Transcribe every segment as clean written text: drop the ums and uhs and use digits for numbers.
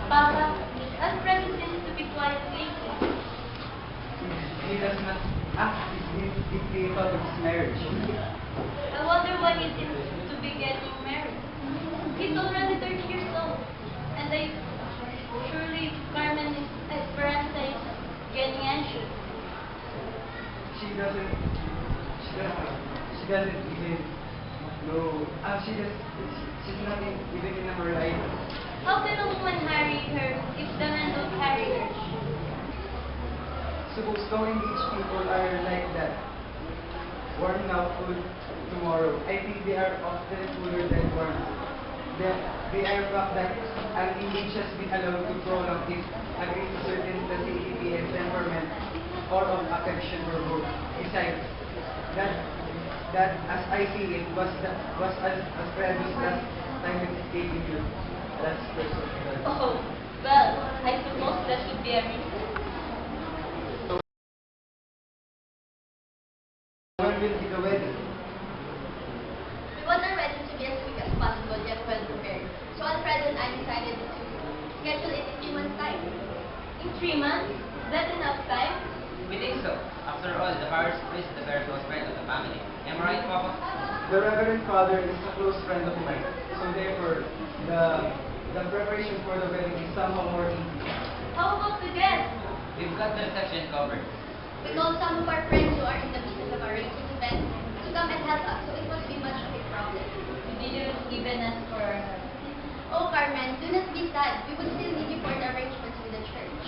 Papa, Alfred seems to be quiet lately. He does not act his people of his marriage. I wonder why he seems to be getting married. He's already 30 years old, and surely Carmen Esperanza is getting anxious. She doesn't, she doesn't even know, she's not even in a marriage. How can a woman marry her if the man don't marry her? Suppose co-engaged people are like that. Warm now, cool tomorrow. I think they are often cooler than warm. They are fact that an engaged has been allowed to prolong if agrees to certain facility and temperament or of affection or both. Besides, that as I see it was as previous last time it gave you. That's personal. Oh, well, I suppose that should be a reason. When will be the wedding? We want our wedding to be as quick as possible yet well prepared. So Alfredo and I decided to schedule it in 3 months' time. In 3 months? Is that enough time? We think so. After all, the parish priest is a very close friend of the family. Am I right, Papa? The Reverend Father is a close friend of mine, so therefore, the preparation for the wedding is somehow more easy. How about the guests? We've got the reception covered. We called some of our friends who are in the business of arranging events to come and help us, so it won't be much of a problem. You didn't even ask for her. Oh, Carmen, do not be sad. We would still need you for the arrangements with the church.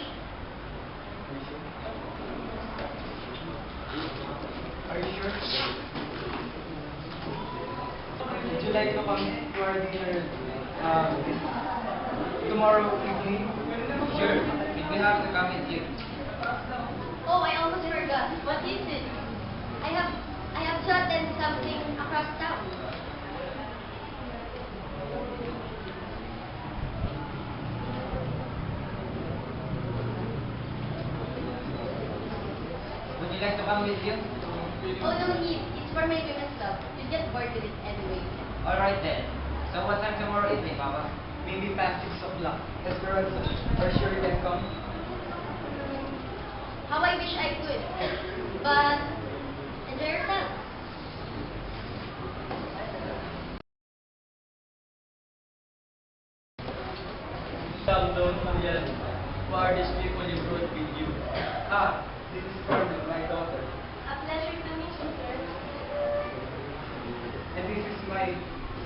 Are you sure? Would you like to come to our dinner tomorrow evening? Sure, we'd be happy to come with you. Oh, I almost forgot. What is it? I have jotted something across town. Would you like to come with you? Oh, no need. It's for my women's club. You get bored with it anyway. Alright then. So what time tomorrow evening, Papa? Maybe past 6 o'clock. Esperanza, are sure you can come? How I wish I could. But enjoy yourself. Some don't know yet. Who are these people you brought with you? Ah, this is Carmen, my daughter. A pleasure to meet you, sir. And this is my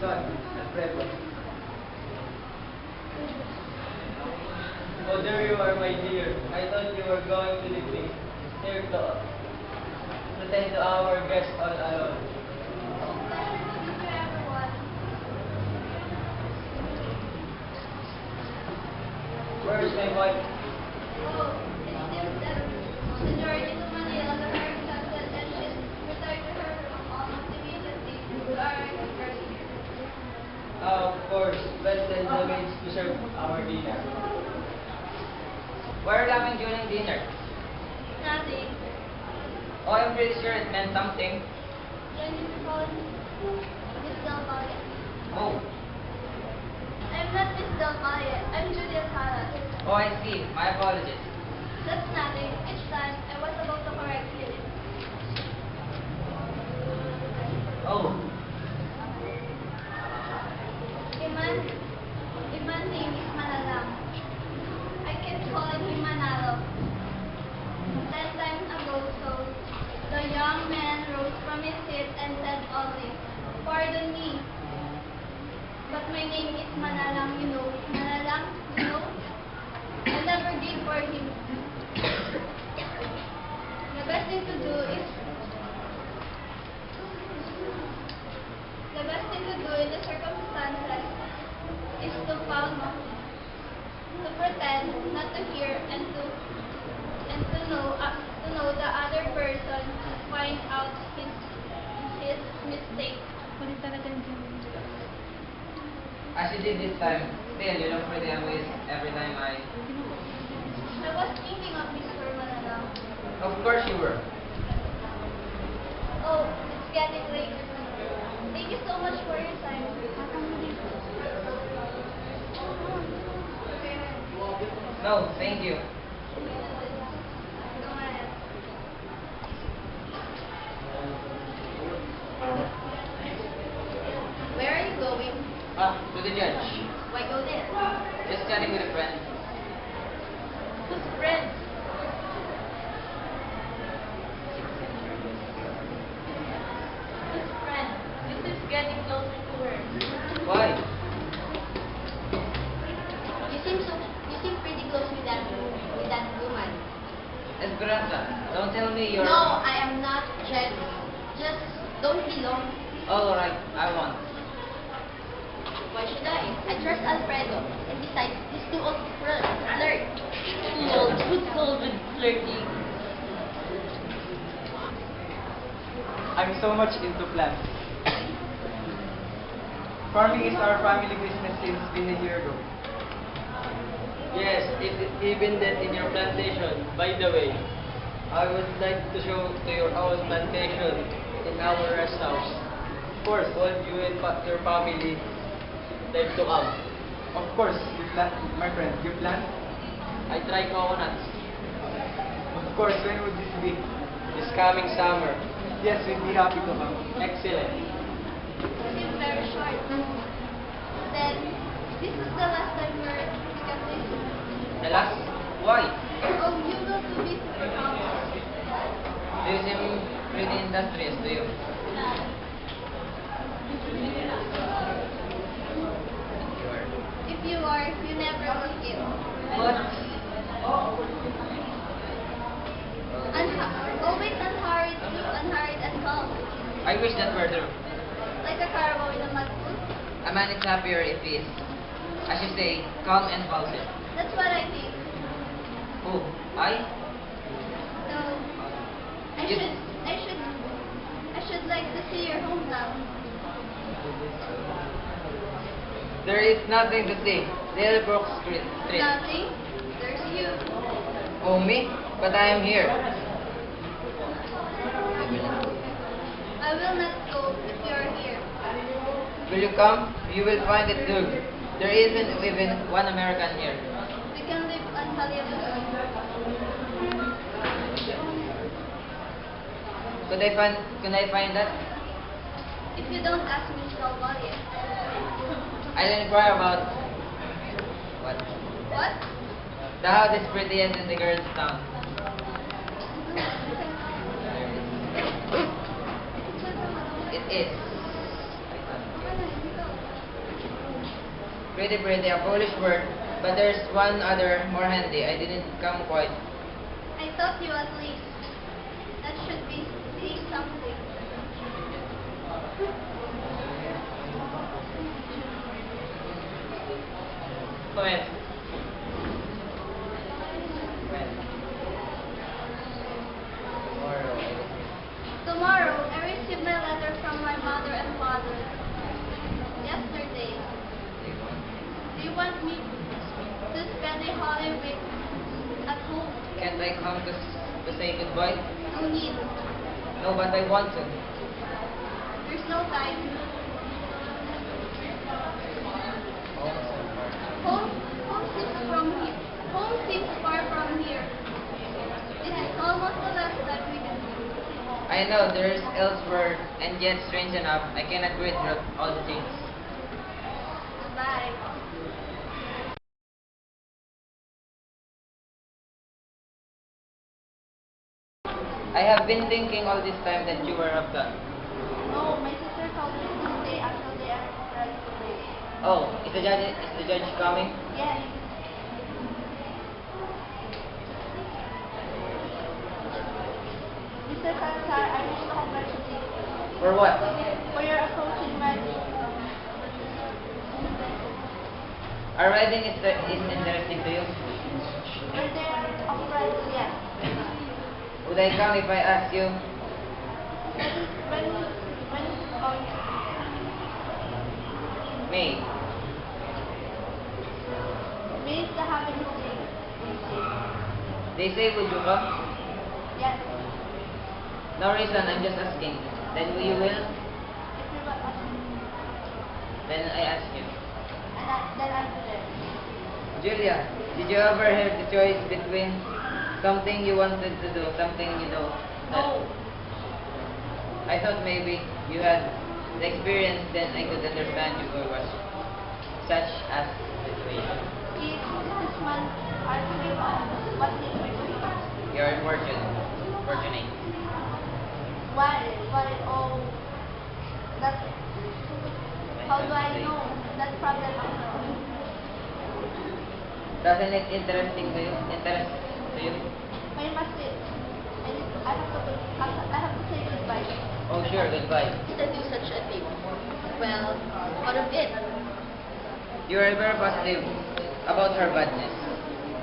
son, Alfredo. Oh, there you are, my dear. I thought you were going to leave me here to attend to our guests all alone. Pleasure to meet you, everyone. Where's my wife? Oh, it's still 7. The journey to Manila, the hurricane sunset, and she's retired to her room almost immediately. We are first here. Of course. Let's send the maids to serve our dinner. What are you having during dinner? Nothing. Oh, I'm pretty sure it meant something. Can you call Miss Delmaye? Oh. I'm not Miss Delmaye. I'm Julia Saras. Oh, I see. My apologies. That's nothing. Each time, I was about to correct Philip. Oh. Iman name is Manalang. I kept calling him Manalo. 10 times ago, so the young man rose from his seat and said only, "Pardon me, but my name is Manalang, you know." Manalang, you know? I never did for him. The best thing to do is in the circumstances is to pretend not to hear and to know the other person, find out his mistake. As you did this time, still you look pretty amused every time I was thinking of Mr. Manalang. Of course you were. Oh, it's getting late. Thank you so much for your time. No, thank you. Go ahead. Where are you going? To the judge. Why go there? Just chatting with a friend. Who's friends? Who's friend? This is getting closer to her. Why? You seem pretty close with that woman. Esperanza, don't tell me you're... No, I am not jealous. Just don't be long. Alright, I won't. Why should I? I trust Alfredo. And besides, he's too old to flirt. Too old. Who's old with flirting? I'm so much into plants. Farming is our family business since been a year ago. Yes, it is even that in your plantation. By the way, I would like to show to your our plantation in our rest house. Of course, all you and your family like to come. Of course, you plant, my friend, you plant? I try coconuts Of course, when would this be? this coming summer. Yes, we'd be happy to come. Excellent. Seems very short. Then, this is the last time we can visit. The last? Why? Oh, you go to be super confident. Do you seem pretty industrious to you? If you are, you never seek it. What? Always unhurried and calm. I wish that were true. Like a carabao in a mud pool. A man is happier if he is, as you say, calm and impulsive. That's what I think. Who? I? So, Yes. I should like to see your hometown. There is nothing to see. Little Brook Street. Nothing. There's you. Oh, me? But I am here. I will not go if you are here. Will you come? You will find it good. There isn't even one American here. We can live until you Could I find that? If you don't ask me, I'll worry. I'll inquire about what? What? The house is prettiest in the girls' town. It is. Pretty, a Polish word, but there's one other more handy. I didn't come quite. I thought you at least. That should be saying something. When? Tomorrow, I received my letter from my mother and father. Yesterday. Do you want me to spend a holiday week at home? Can't I come to say goodbye? No need. No, but I want to. There's no time. Home seems far from here. This is almost the last time we can see. I know there's elsewhere, and yet strange enough, I cannot read all the things. Goodbye. I have been thinking all this time that you were absent. No, my sister told me to stay until they are ready today. Oh, is the judge coming? Yes. Mr. Kansar, I wish to congratulate you For what? for your approaching wedding. Our wedding is interesting to you. Were there of friends? Yes. Would I come if I asked you? When is it going? May. May is the happiest day. They say would you come? Yes. No reason, I'm just asking. Then you will? If you will ask me, Then I ask you. then I will there. Julia, did you ever have the choice between something you wanted to do, something you know? No. I thought maybe you had the experience, then I could understand you for was such as situation. If this man are to give up, what will we do? You're fortunate. Why? Why? Oh, that. How do I know that problem after? Doesn't it interesting to you? Interest to you? I must say, I have to say goodbye. Oh sure, goodbye. That do such a thing. Well, what of it? You are very positive about her badness.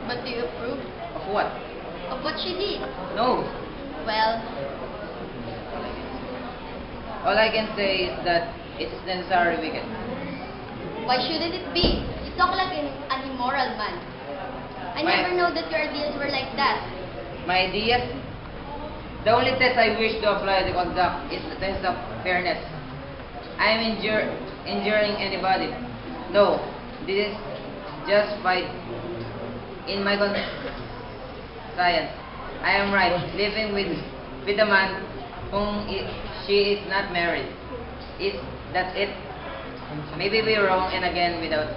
But do you approve Of what? of what she did? No. Well, All I can say is that it's necessary wicked. why shouldn't it be? You talk like an immoral man. I My- never know that your ideas were like that. My ideas? The only test I wish to apply to conduct is the test of fairness. I am injuring anybody. No, this is just fight. In my science, I am right. Living with a man whom she is not married. Is that it? Maybe we're wrong and again without.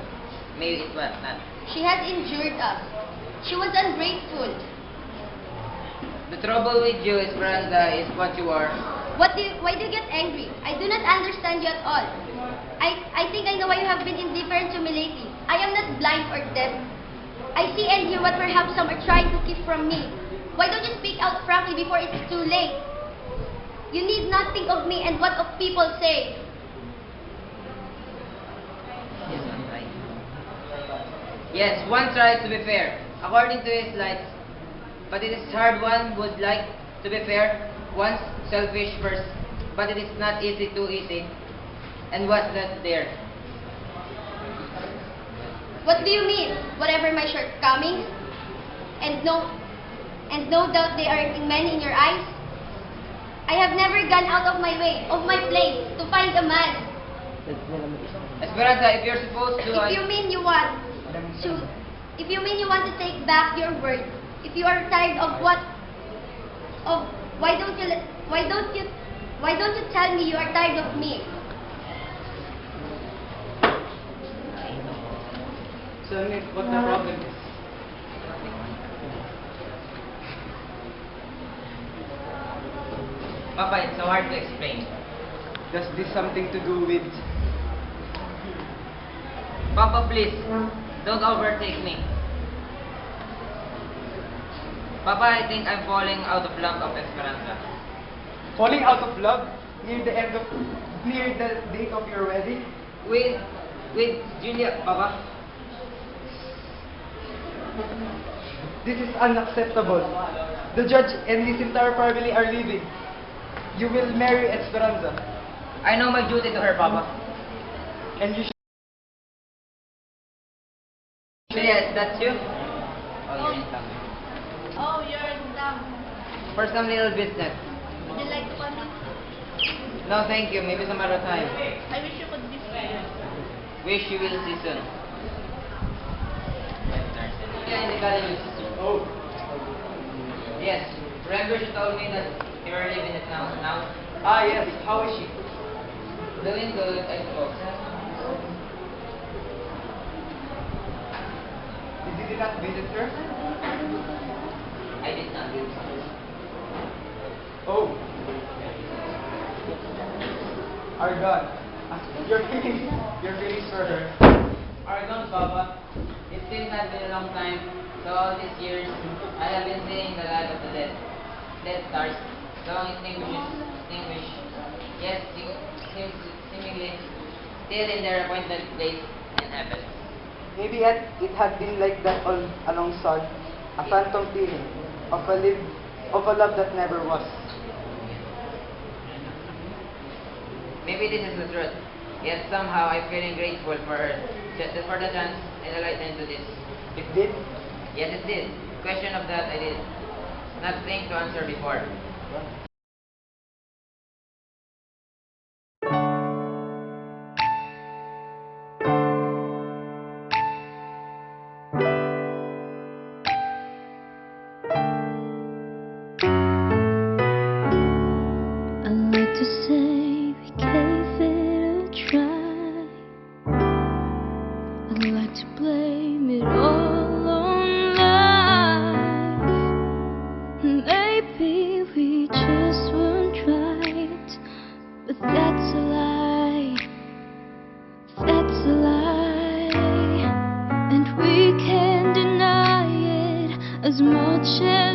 Maybe it was not. She has injured us. She was ungrateful. The trouble with you, Esperanza, is what you are. Why do you get angry? I do not understand you at all. I think I know why you have been indifferent to me lately. I am not blind or deaf. I see and hear what perhaps some are trying to keep from me. Why don't you speak out frankly before it's too late? You need not think of me and what of people say. Yes, I'm right. Yes, one tries to be fair, according to his lights. But it is hard one would like to be fair, one's selfish first. But it is not easy to easy. And what's that there? What do you mean? Whatever my shortcomings? And no doubt they are many in your eyes? I have never gone out of my way, of my place, to find a man. Esperanza, if you're supposed to... If you mean you want to take back your word, if you are tired of why don't you tell me you are tired of me? So, Nick, what the problem is? Papa, it's so hard to explain. Does this something to do with... Papa, please, don't overtake me. Papa, I think I'm falling out of love of Esperanza. Falling out of love near the date of your wedding? With Julia, Papa. This is unacceptable. The judge and his entire family are leaving. You will marry Esperanza. I know my duty to her, Papa. And you Julia, that's you? Oh, you're in town. Oh, you're dumb. For some little business. Would you like to continue? No, thank you. Maybe some other time. I wish you could be free. Wish you will see soon. Yeah, in the college. Oh. Yes. Remember she told me that you are living it now? Ah, yes. How is she? Doing good, I suppose. Did you not visit her? I did not. Oh. Are gone. Your feelings for her. Are gone, Papa. It still has been a long time. So all these years, I have been seeing the light of the dead. Dead stars. Long extinguished. Yes, seemingly still in their appointed place in heaven. Maybe it had been like that all along, son. A phantom feeling of a love that never was. Maybe this is the truth. Yet somehow I'm feeling grateful for her, just for the chance and the light into this. It did. Yes, it did. Question of that I did not think to answer before. We like to blame it all on life. Maybe we just weren't right, but that's a lie. That's a lie, and we can't deny it as much as